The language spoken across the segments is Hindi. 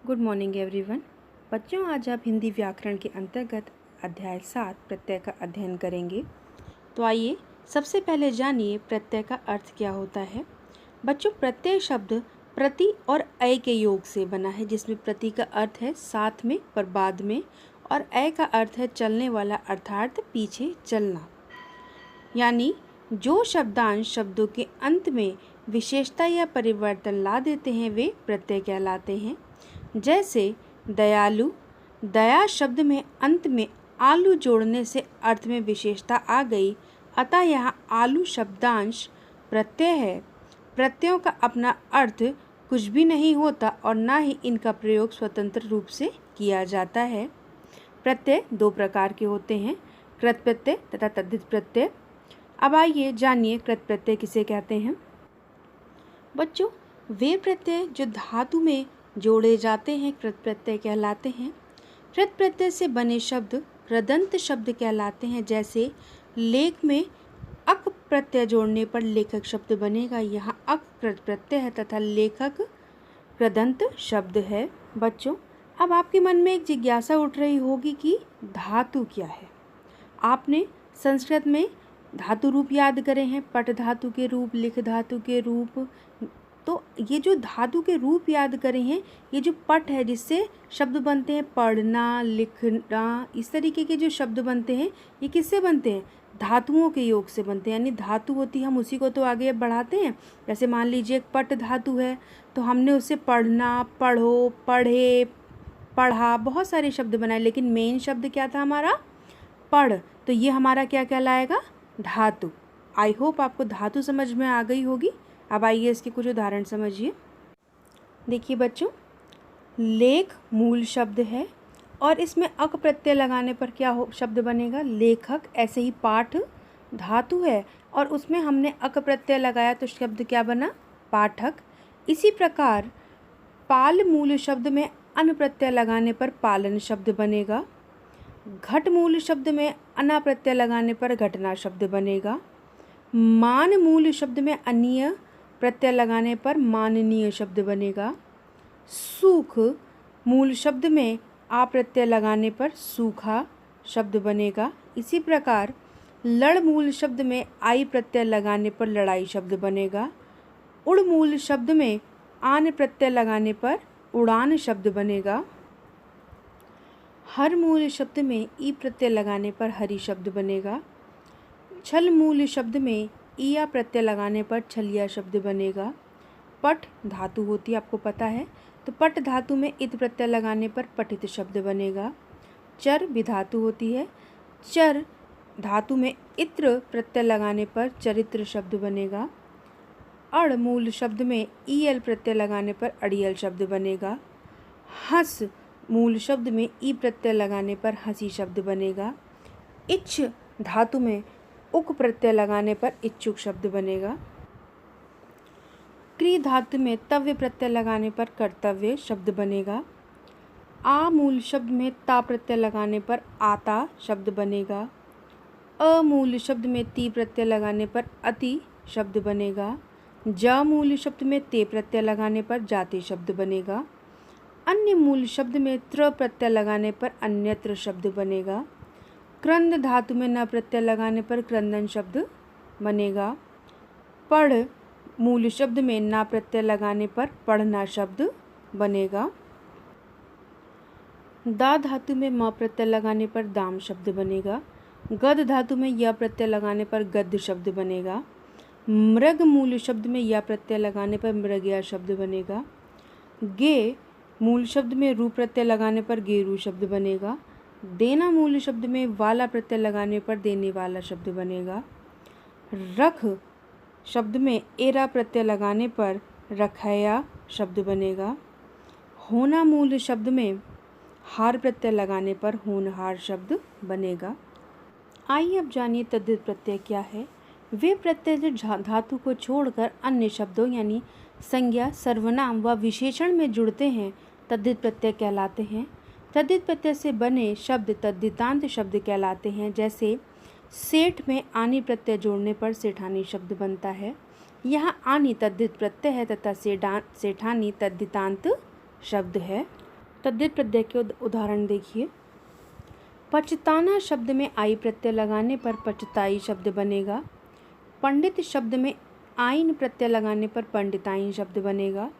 Good morning everyone. बच्चों, आज आप हिंदी व्याकरण के अंतर्गत अध्याय 7 प्रत्यय का अध्ययन करेंगे। तो आइए सबसे पहले जानिए प्रत्यय का अर्थ क्या होता है। बच्चों, प्रत्यय शब्द प्रति और अय के योग से बना है, जिसमें प्रति का अर्थ है साथ में पर बाद में, और अय का अर्थ है चलने वाला अर्थात पीछे चलना। यानी जो शब्दांश शब्दों के अंत में विशेषता या परिवर्तन ला देते हैं वे प्रत्यय कहलाते हैं। जैसे दयालु, दया शब्द में अंत में आलू जोड़ने से अर्थ में विशेषता आ गई, अतः यहाँ आलू शब्दांश प्रत्यय है। प्रत्ययों का अपना अर्थ कुछ भी नहीं होता और ना ही इनका प्रयोग स्वतंत्र रूप से किया जाता है। प्रत्यय दो प्रकार के होते हैं, कृत प्रत्यय तथा तद्धित प्रत्यय। अब आइए जानिए कृत प्रत्यय किसे कहते हैं। बच्चों, वे प्रत्यय जो धातु में जोड़े जाते हैं कृत प्रत्यय कहलाते हैं। कृत प्रत्यय से बने शब्द कृदंत शब्द कहलाते हैं। जैसे लेख में अक प्रत्यय जोड़ने पर लेखक शब्द बनेगा, यहाँ अक कृत प्रत्यय है तथा लेखक कृदंत शब्द है। बच्चों, अब आपके मन में एक जिज्ञासा उठ रही होगी कि धातु क्या है। आपने संस्कृत में धातु रूप याद करे हैं, पट धातु के रूप, लिख धातु के रूप। तो ये जो धातु के रूप याद करे हैं, ये जो पट है जिससे शब्द बनते हैं पढ़ना, लिखना, इस तरीके के जो शब्द बनते हैं ये किससे बनते हैं? धातुओं के योग से बनते हैं। यानी धातु होती है, हम उसी को तो आगे बढ़ाते हैं। जैसे मान लीजिए एक पट धातु है तो हमने उससे पढ़ना, पढ़ो, पढ़े, पढ़ा, बहुत सारे शब्द बनाए, लेकिन मेन शब्द क्या था हमारा? पढ़। तो ये हमारा क्या कहलाएगा? धातु। आई होप आपको धातु समझ में आ गई होगी। अब आइए इसके कुछ उदाहरण समझिए। देखिए बच्चों, लेख मूल शब्द है और इसमें अक प्रत्यय लगाने पर क्या शब्द बनेगा? लेखक। ऐसे ही पाठ धातु है और उसमें हमने अक प्रत्यय लगाया तो शब्द क्या बना? पाठक। इसी प्रकार पाल मूल शब्द में अन प्रत्यय लगाने पर पालन शब्द बनेगा। घट मूल शब्द में अना प्रत्यय लगाने पर घटना शब्द बनेगा। मान मूल शब्द में अनीय प्रत्यय लगाने पर माननीय शब्द बनेगा। सूख मूल शब्द में आ प्रत्यय लगाने पर सूखा शब्द बनेगा। इसी प्रकार लड़ मूल शब्द में आई प्रत्यय लगाने पर लड़ाई शब्द बनेगा। उड़ मूल शब्द में आन प्रत्यय लगाने पर उड़ान शब्द बनेगा। हर मूल शब्द में ई प्रत्यय लगाने पर हरि शब्द बनेगा। छल मूल शब्द में ईया प्रत्यय लगाने पर छलिया शब्द बनेगा। पट धातु होती है, आपको पता है, तो पट धातु में इत प्रत्यय लगाने पर पठित शब्द बनेगा। चर विधातु होती है, चर धातु में इत्र प्रत्यय लगाने पर चरित्र शब्द बनेगा। अड़ मूल शब्द में ईयल प्रत्यय लगाने पर अड़ियल शब्द बनेगा। हंस मूल शब्द में ई प्रत्यय लगाने पर हंसी शब्द बनेगा। इच्छ धातु में उक प्रत्यय लगाने पर इच्छुक शब्द बनेगा। क्री धातु में तव्य प्रत्यय लगाने पर कर्तव्य शब्द बनेगा। आ मूल शब्द में ता प्रत्यय लगाने पर आता शब्द बनेगा। अ मूल शब्द में ती प्रत्यय लगाने पर अति शब्द बनेगा। ज मूल शब्द में ते प्रत्यय लगाने पर जाति शब्द बनेगा। अन्य मूल शब्द में त्र प्रत्यय लगाने पर अन्यत्र शब्द बनेगा। क्रंद धातु में न प्रत्यय लगाने पर क्रंदन शब्द बनेगा। पढ़ मूल शब्द में ना प्रत्यय लगाने पर पढ़ना शब्द बनेगा। दा धातु में म प्रत्यय लगाने पर दाम शब्द बनेगा। गद धातु में य प्रत्यय लगाने पर गद्य शब्द बनेगा। मृग मूल शब्द में या प्रत्यय लगाने पर मृगया शब्द बनेगा। गे मूल शब्द में रू प्रत्यय लगाने पर गेरू शब्द बनेगा। देना मूल शब्द में वाला प्रत्यय लगाने पर देने वाला शब्द बनेगा। रख शब्द में एरा प्रत्यय लगाने पर रखैया शब्द बनेगा। होना मूल शब्द में हार प्रत्यय लगाने पर होनहार शब्द बनेगा। आइए अब जानिए तद्धित प्रत्यय क्या है। वे प्रत्यय जो धातु को छोड़कर अन्य शब्दों यानी संज्ञा, सर्वनाम व विशेषण में जुड़ते हैं तद्धित प्रत्यय कहलाते हैं। तद्धित प्रत्यय से बने शब्द तद्धितांत शब्द कहलाते हैं। जैसे सेठ में आनी प्रत्यय जोड़ने पर सेठानी शब्द बनता है। यहाँ आनी तद्धित प्रत्यय है तथा सेठानी तद्धितांत शब्द है। तद्धित प्रत्यय के उदाहरण देखिए। पचताना शब्द में आई प्रत्यय लगाने पर पचताई शब्द बनेगा। पंडित शब्द में आइन प्रत्यय लगाने पर पंडिताइन शब्द बनेगा।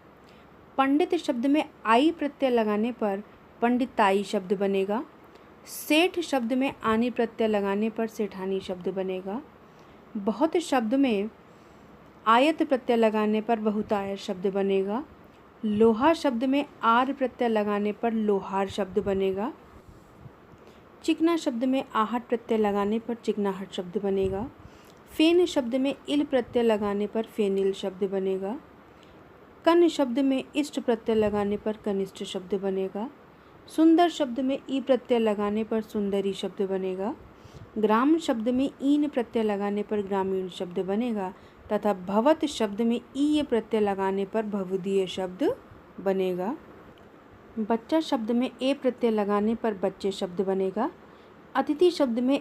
पंडित शब्द में आई प्रत्यय लगाने पर पंडिताई शब्द बनेगा। सेठ शब्द में आनी प्रत्यय लगाने पर सेठानी शब्द बनेगा। बहुत शब्द में आयत प्रत्यय लगाने पर बहुतायत शब्द बनेगा। लोहा शब्द में आर प्रत्यय लगाने पर लोहार शब्द बनेगा। चिकना शब्द में आहट प्रत्यय लगाने पर चिकनाहट शब्द बनेगा। फेन शब्द में इल प्रत्यय लगाने पर फेनिल शब्द बनेगा। कन शब्द में इष्ट प्रत्यय लगाने पर कनिष्ठ शब्द बनेगा। सुंदर शब्द में ई प्रत्यय लगाने पर सुंदरी शब्द बनेगा। ग्राम शब्द में ईन प्रत्यय लगाने पर ग्रामीण शब्द बनेगा तथा भवत शब्द में ई प्रत्यय लगाने पर भवदीय शब्द बनेगा। बच्चा शब्द में ए प्रत्यय लगाने पर बच्चे शब्द बनेगा। अतिथि शब्द में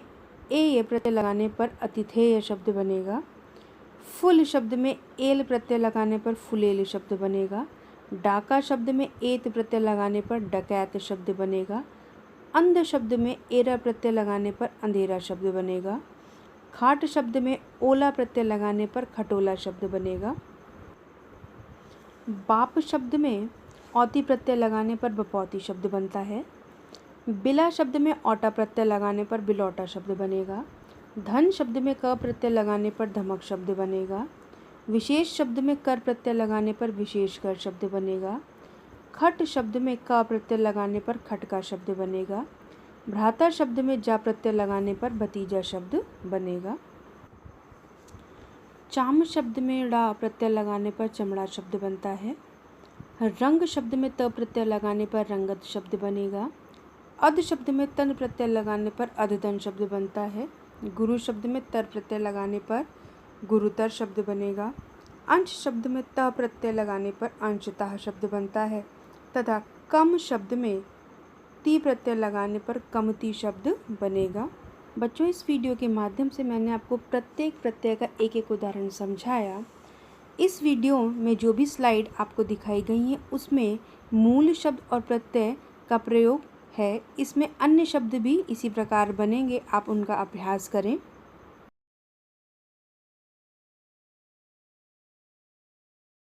ए प्रत्यय लगाने पर अतिथेय शब्द बनेगा। फुल शब्द में एल प्रत्यय लगाने पर फुलेल शब्द बनेगा। डाका शब्द में एत प्रत्यय लगाने पर डकैत शब्द बनेगा। अंध शब्द में एरा प्रत्यय लगाने पर अंधेरा शब्द बनेगा। खाट शब्द में ओला प्रत्यय लगाने पर खटोला शब्द बनेगा। बाप शब्द में औती प्रत्यय लगाने पर बपौती शब्द बनता है। बिला शब्द में औटा प्रत्यय लगाने पर बिलौटा शब्द बनेगा। धन शब्द में क प्रत्यय लगाने पर धमक शब्द बनेगा। विशेष शब्द में कर प्रत्यय लगाने पर विशेष कर शब्द बनेगा। खट शब्द में क प्रत्यय लगाने पर खटका शब्द बनेगा। भ्राता शब्द में जा प्रत्यय लगाने पर भतीजा शब्द बनेगा। चाम शब्द में ड़ा प्रत्यय लगाने पर चमड़ा शब्द बनता है। रंग शब्द में त प्रत्यय लगाने पर रंगत शब्द बनेगा। अध शब्द में तन प्रत्यय लगाने पर अधतन शब्द बनता है। गुरु शब्द में तर प्रत्यय लगाने पर गुरुतर शब्द बनेगा। अंश शब्द में त प्रत्यय लगाने पर अंशतः शब्द बनता है तथा कम शब्द में ती प्रत्यय लगाने पर कमती शब्द बनेगा। बच्चों, इस वीडियो के माध्यम से मैंने आपको प्रत्येक प्रत्यय का एक एक उदाहरण समझाया। इस वीडियो में जो भी स्लाइड आपको दिखाई गई हैं उसमें मूल शब्द और प्रत्यय का प्रयोग है। इसमें अन्य शब्द भी इसी प्रकार बनेंगे, आप उनका अभ्यास करें।